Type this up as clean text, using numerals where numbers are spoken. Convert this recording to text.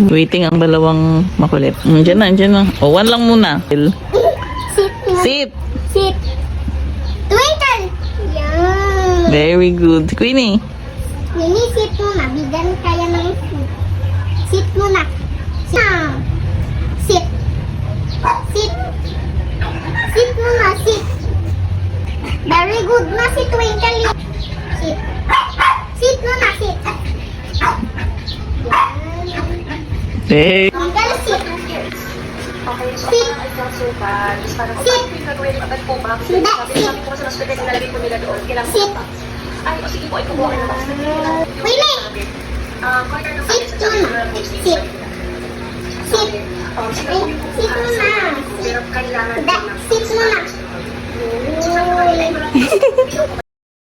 Waiting ang dalawang makulit. Diyan na. O, one lang muna. Sit. Sit. Sit. Twinkle. Yan. Very good. Queenie. Nini, sit muna. Bigyan kaya ng sit. Sit muna. Sit. Sit. Sit muna, sit. Very good na si Twinkle. Sit. Sit muna, sit. Hey. Twinkle, sit. Okay, so Sit. ay kasukan. Parang Sit. gagawin agad po ba? Hindi, Sabi ko sa mas pwede nilalagay po nila doon. Kailangan Sit. pa. Ay, o sige po, ay kumuha na box. Willie. Corner ng Sit muna. Sit. Sit. Sila Ay, po yung sit muna. pero kailangan Hindi, sit muna. Sa kanila ay marami.